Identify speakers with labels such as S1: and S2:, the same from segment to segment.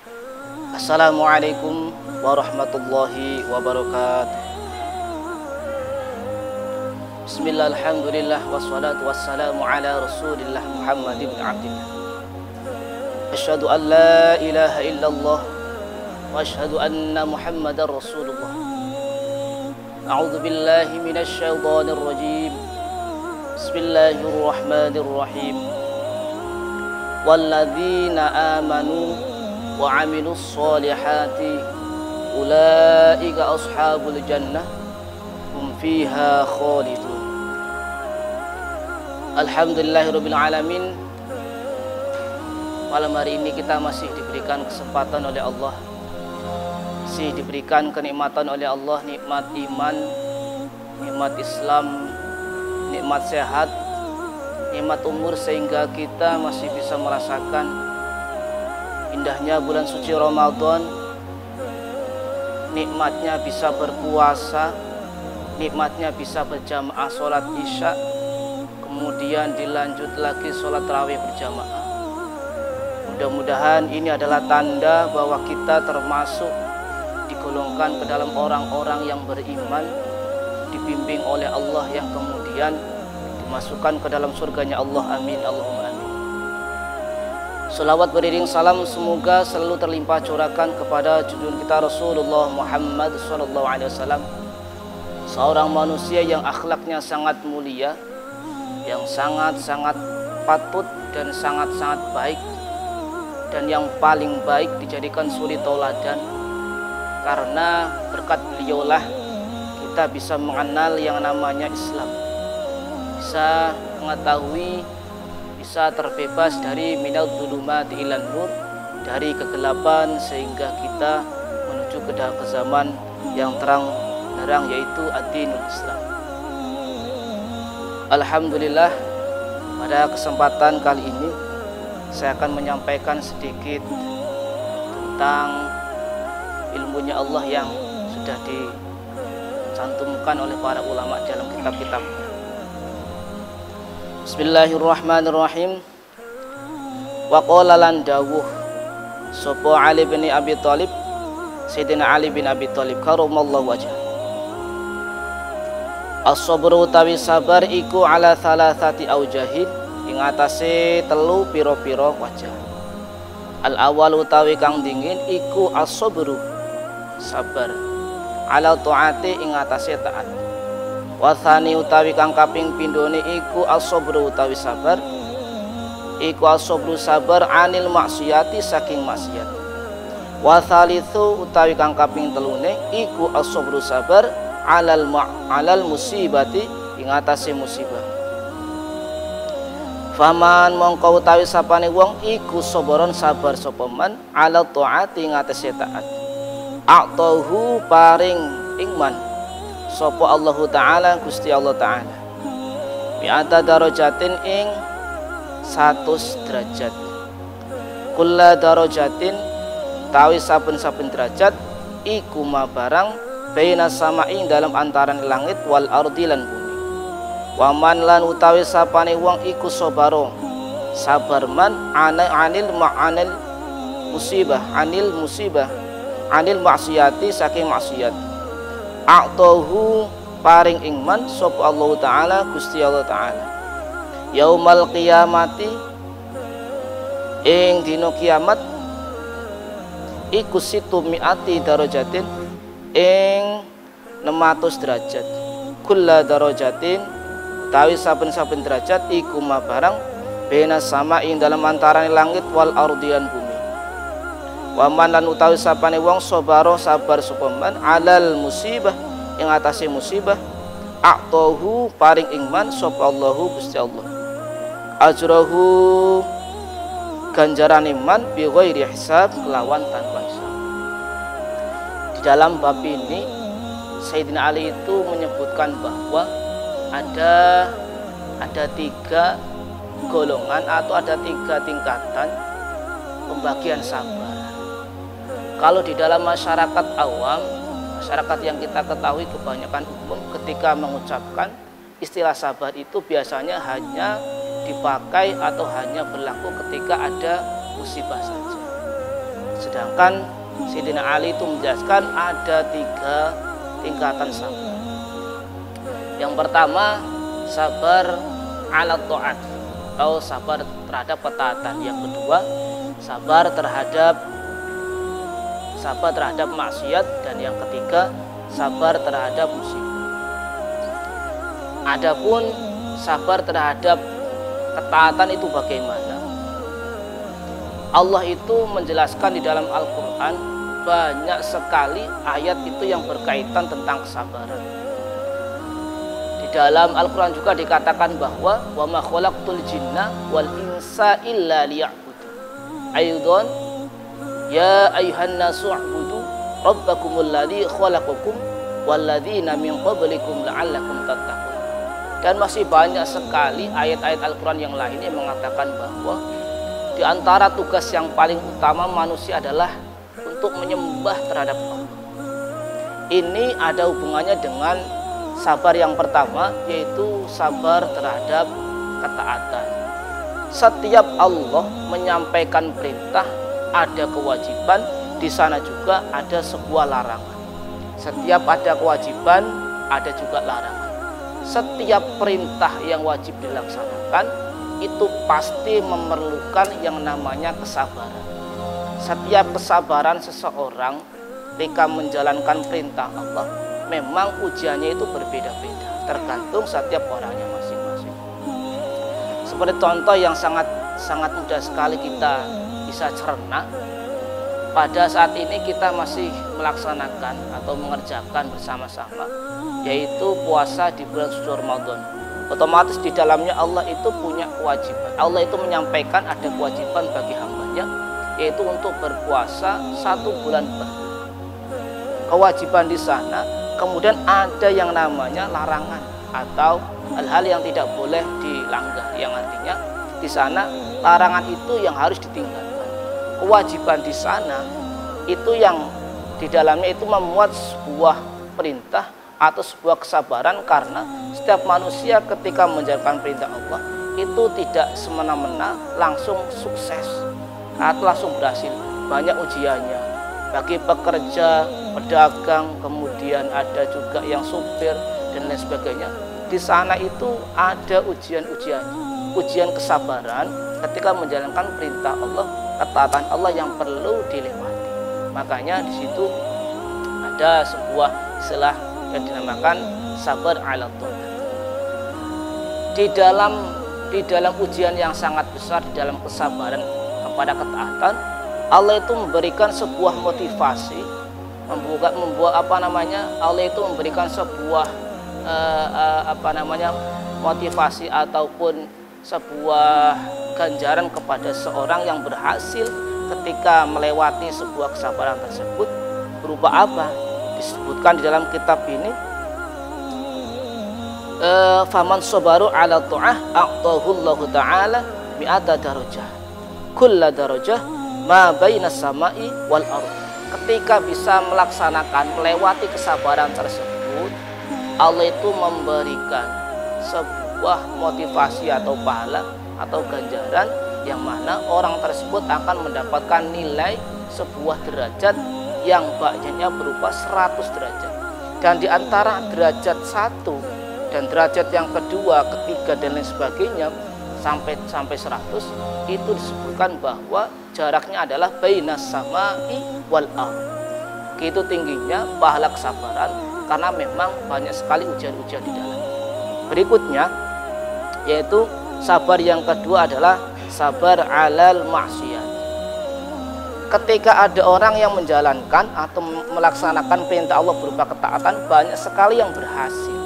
S1: Assalamualaikum warahmatullahi wabarakatuh. Bismillah, alhamdulillah, wassalatu wassalamu ala rasulillah Muhammad ibn Abdillah. Asyhadu an la ilaha illallah wa asyhadu anna Muhammadar Rasulullah. A'udzu billahi minasy syaithanir rajim. Bismillahirrahmanirrahim. Walladzina amanu wa 'amilus solihati ulaika ashabul jannah hum fiha khalidun. Alhamdulillahirabbil alamin. Malam hari ini kita masih diberikan kesempatan oleh Allah, masih diberikan kenikmatan oleh Allah, nikmat iman, nikmat Islam, nikmat sehat, nikmat umur, sehingga kita masih bisa merasakan indahnya bulan suci Ramadan, nikmatnya bisa berpuasa, nikmatnya bisa berjamaah sholat isya, kemudian dilanjut lagi sholat tarawih berjamaah. Mudah-mudahan ini adalah tanda bahwa kita termasuk digolongkan ke dalam orang-orang yang beriman, dibimbing oleh Allah, yang kemudian dimasukkan ke dalam surganya Allah. Amin, Allahumma amin. Salawat beriring salam semoga selalu terlimpah curahkan kepada junjungan kita Rasulullah Muhammad SAW, seorang manusia yang akhlaknya sangat mulia, yang sangat-sangat patut dan sangat-sangat baik, dan yang paling baik dijadikan suri tauladan, karena berkat beliaulah kita bisa mengenal yang namanya Islam, bisa mengetahui, bisa terbebas dari minal dzulumati ilan nur, dari kegelapan, sehingga kita menuju ke zaman yang terang-terang, yaitu ad-dinul Islam. Alhamdulillah, pada kesempatan kali ini saya akan menyampaikan sedikit tentang ilmunya Allah yang sudah dicantumkan oleh para ulama dalam kitab-kitab. Bismillahirrahmanirrahim. Wa qala lan dawuh sapa Ali bin Abi Thalib, Sayyidina Ali bin Abi Thalib karamallahu wajhah, as-sabru utawi sabar iku ala thalathati aujahin, ing atase telu pira-pira wajah. Al awal utawi kang dingin iku as-sabru, sabar, ala taati ing atase taat. Wa tsani utawi kang kaping pindhone iku as-sabru utawi sabar, iku as-sabru sabar anil maksiati saking maksiat. Wa tsalitsu utawi kang kaping telune iku as-sabru sabar alal musibati ing atase musibah. Faman mongko utawi sapane wong iku sabaron sabar sapa man ala taati ngatese taat, a'tahu paring ingman sapa Allah taala Gusti Allah taala bi'ata darajatin ing 100 derajat. Kulla darajatin tawi saben-saben derajat iku ma barang baina sama'i dalam antaran langit wal ardi lan bumi. Waman lan utawi sapane wong iku sabaro sabar man anil musibah anil maksiati saking maksiat, a'tahu paring ingman sapa Allah taala Gusti Allah taala yaumal qiyamati ing dina kiamat iku situ mi'ati darajatin ing 600 derajat. Kulla darajatin tawi saben-saben derajat iku ma barang bena sama ing dalam antaraning langit wal ardian bumi. Waman lan utawi sapane wong sabaro sabar sapa man alal musibah ing atase musibah, a'tahu paring ingman sapa Allahu Gusti Allah ajrahu ganjaran iman bi ghairi hisab kelawan tanpa hisab. Di dalam bab ini Sayyidina Ali itu menyebutkan bahwa ada 3 golongan atau ada 3 tingkatan pembagian sabar. Kalau di dalam masyarakat awam, masyarakat yang kita ketahui kebanyakan umum, ketika mengucapkan istilah sabar itu biasanya hanya dipakai atau hanya berlaku ketika ada musibah saja. Sedangkan Sayyidina Ali itu menjelaskan ada 3 tingkatan sabar. Yang pertama, sabar ala ta'at atau sabar terhadap ketaatan. Yang kedua, sabar terhadap maksiat, dan yang ketiga, sabar terhadap musibah. Adapun sabar terhadap ketaatan itu bagaimana? Allah itu menjelaskan di dalam Al-Quran banyak sekali ayat itu yang berkaitan tentang kesabaran. Di dalam Al-Quran juga dikatakan bahwa wa ma khalaqtul jinna wal insa illa liya'budun. Ayudun ya ayuhan nasu u'budu rabbakumul ladzi khalaqakum walladzina min qablikum la'allakum tattaqun. Dan masih banyak sekali ayat-ayat Al-Quran yang lain yang mengatakan bahwa di antara tugas yang paling utama manusia adalah untuk menyembah terhadap Allah. Ini ada hubungannya dengan sabar yang pertama, yaitu sabar terhadap ketaatan. Setiap Allah menyampaikan perintah, ada kewajiban, di sana juga ada sebuah larangan. Setiap ada kewajiban, ada juga larangan. Setiap perintah yang wajib dilaksanakan itu pasti memerlukan yang namanya kesabaran. Setiap kesabaran seseorang ketika menjalankan perintah Allah, memang ujiannya itu berbeda-beda, tergantung setiap orangnya masing-masing. Seperti contoh yang sangat mudah sekali kita bisa cerna, pada saat ini kita masih melaksanakan atau mengerjakan bersama-sama, yaitu puasa di bulan suci Ramadan. Otomatis di dalamnya Allah itu punya kewajiban. Allah itu menyampaikan ada kewajiban bagi hambanya, yaitu untuk berpuasa 1 bulan penuh. Kewajiban di sana, kemudian ada yang namanya larangan atau hal-hal yang tidak boleh dilanggar, yang artinya di sana larangan itu yang harus ditinggalkan. Kewajiban di sana itu yang di dalamnya itu memuat sebuah perintah atau sebuah kesabaran, karena setiap manusia ketika menjalankan perintah Allah itu tidak semena-mena langsung sukses atau langsung berhasil. Banyak ujiannya bagi pekerja, pedagang, kemudian ada juga yang supir dan lain sebagainya. Di sana itu ada ujian-ujiannya, ujian kesabaran ketika menjalankan perintah Allah, ketaatan Allah yang perlu dilewati. Makanya di situ ada sebuah istilah yang dinamakan sabar ala ta'at. Di dalam ujian yang sangat besar, di dalam kesabaran kepada ketaatan, Allah itu memberikan sebuah motivasi, Allah itu memberikan sebuah motivasi ataupun sebuah ganjaran kepada seorang yang berhasil ketika melewati sebuah kesabaran tersebut. Berupa apa? Disebutkan di dalam kitab ini, faman sabaru ala ta'ah a'tahullahu ta'ala mi'ata darajah kulla darajah ma baina samai wal ardh. Ketika bisa melaksanakan melewati kesabaran tersebut, Allah itu memberikan sebuah motivasi atau pahala atau ganjaran yang mana orang tersebut akan mendapatkan nilai sebuah derajat yang banyaknya berupa 100 derajat. Dan di antara derajat 1 dan derajat yang kedua, ketiga dan lain sebagainya sampai 100 itu disebutkan bahwa jaraknya adalah bainas samai wal ardh. Begitu tingginya pahala kesabaran, karena memang banyak sekali ujian-ujian di dalam. Berikutnya yaitu sabar yang kedua adalah sabar alal maksiat. Ketika ada orang yang menjalankan atau melaksanakan perintah Allah berupa ketaatan, banyak sekali yang berhasil.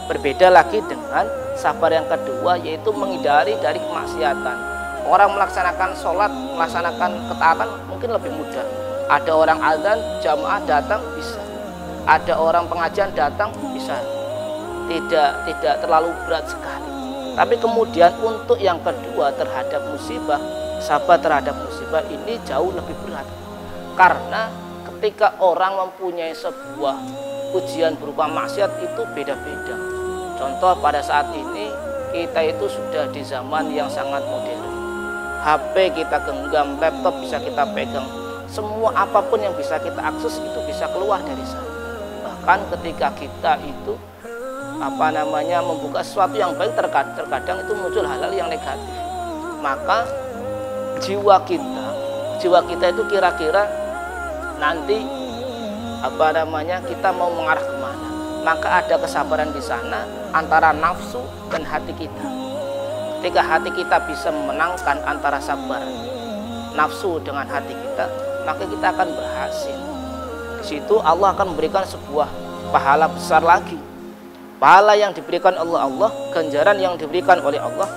S1: Berbeda lagi dengan sabar yang kedua, yaitu menghindari dari kemaksiatan. Orang melaksanakan sholat, melaksanakan ketaatan mungkin lebih mudah. Ada orang azan, jamaah datang bisa. Ada orang pengajian datang bisa. Tidak terlalu berat sekali. Tapi kemudian untuk yang kedua terhadap musibah, sabar terhadap musibah ini jauh lebih berat. Karena ketika orang mempunyai sebuah ujian berupa maksiat itu beda-beda. Contoh pada saat ini kita itu sudah di zaman yang sangat modern. HP kita genggam, laptop bisa kita pegang. semua apapun yang bisa kita akses itu bisa keluar dari sana. Bahkan ketika kita itu membuka sesuatu yang baik, terkadang itu muncul hal-hal yang negatif. Maka jiwa kita itu kira-kira nanti kita mau mengarah kemana. Maka ada kesabaran di sana antara nafsu dan hati kita. Ketika hati kita bisa memenangkan antara sabar nafsu dengan hati kita, maka kita akan berhasil. Di situ Allah akan memberikan sebuah pahala besar lagi. Pahala yang diberikan Allah, ganjaran yang diberikan oleh Allah,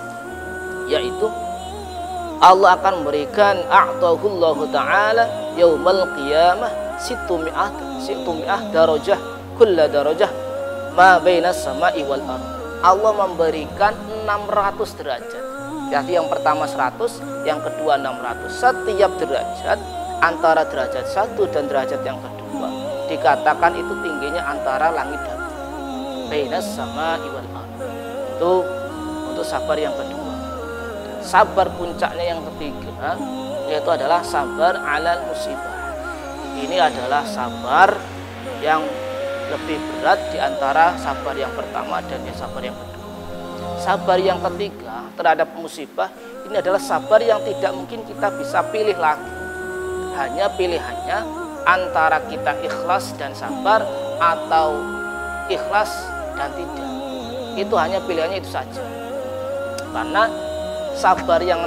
S1: yaitu Allah akan memberikan a'tahullahu ta'ala yaumal qiyamah situmi'ah darajah, kulla darajah ma bainas sama'i wal ardh. Allah memberikan 600 derajat. Jadi yang pertama 100, yang kedua 600. Setiap derajat antara derajat satu dan derajat yang kedua dikatakan itu tingginya antara langit dan bumi. Bainas sama'i wal ardh. Itu untuk sabar yang kedua. Sabar puncaknya yang ketiga yaitu adalah sabar alal musibah. Ini adalah sabar yang lebih berat di antara sabar yang pertama dan sabar yang kedua. Sabar yang ketiga terhadap musibah ini adalah sabar yang tidak mungkin kita bisa pilih lagi. Hanya pilihannya antara kita ikhlas dan sabar atau ikhlas dan tidak. Itu hanya pilihannya itu saja. Karena sabar yang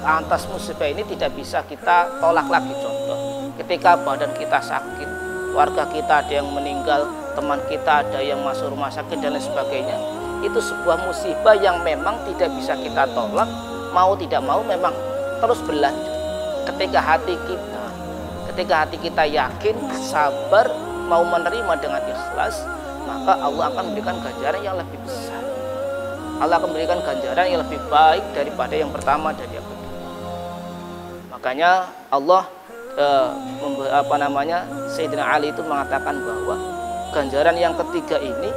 S1: atas musibah ini tidak bisa kita tolak lagi. Contoh, ketika badan kita sakit, keluarga kita ada yang meninggal, teman kita ada yang masuk rumah sakit dan lain sebagainya, itu sebuah musibah yang memang tidak bisa kita tolak, mau tidak mau memang terus berlanjut. Ketika hati kita yakin, sabar, mau menerima dengan ikhlas, maka Allah akan memberikan ganjaran yang lebih besar. Allah akan memberikan ganjaran yang lebih baik daripada yang pertama dan yang kedua. Makanya Allah Sayyidina Ali itu mengatakan bahwa ganjaran yang ketiga ini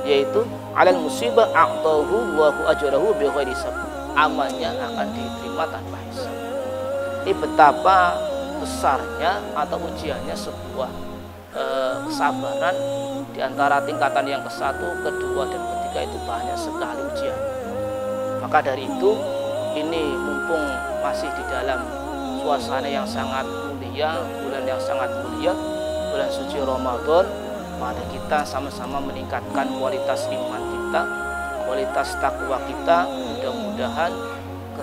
S1: yaitu alal musibah a'tahu Allahu ajrahu bighairi hisab. Amalnya akan diterima tanpa hisab. Ini betapa besarnya atau ujiannya sebuah kesabaran di antara tingkatan yang ke-1, kedua dan ketiga itu banyak sekali ujian. Maka dari itu ini mumpung masih di dalam suasana yang sangat mulia, bulan yang sangat mulia, bulan suci Ramadan, mari kita sama-sama meningkatkan kualitas iman kita, kualitas takwa kita. Mudah-mudahan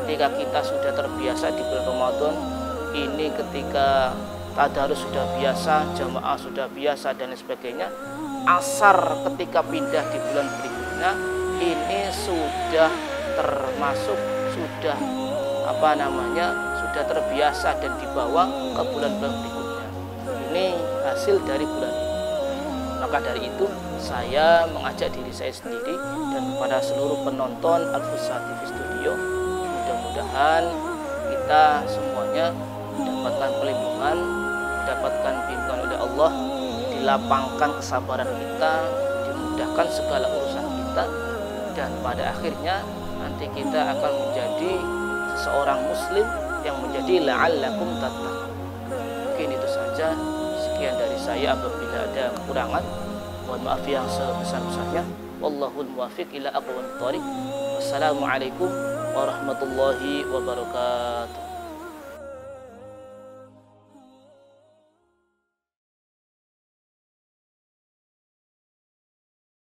S1: ketika kita sudah terbiasa di bulan Ramadan ini, ketika tadarus sudah biasa, jamaah sudah biasa dan lain sebagainya, asar ketika pindah di bulan berikutnya ini sudah termasuk sudah terbiasa dan dibawa ke bulan-bulan berikutnya. Ini hasil dari bulan ini. Maka dari itu saya mengajak diri saya sendiri dan kepada seluruh penonton Al-Futsal TV Studio, mudah-mudahan kita semuanya mendapatkan perlindungan, mendapatkan bimbingan oleh Allah, dilapangkan kesabaran kita, dimudahkan segala urusan kita, dan pada akhirnya nanti kita akan menjadi seorang muslim yang menjadi la'allakum tattaqun. Mungkin itu saja. Sekian dari saya. Apabila ada kekurangan, mohon maaf yang sebesar-besarnya. Wallahul muwaffiq ila aqwamit thoriq. Wassalamualaikum warahmatullahi wabarakatuh.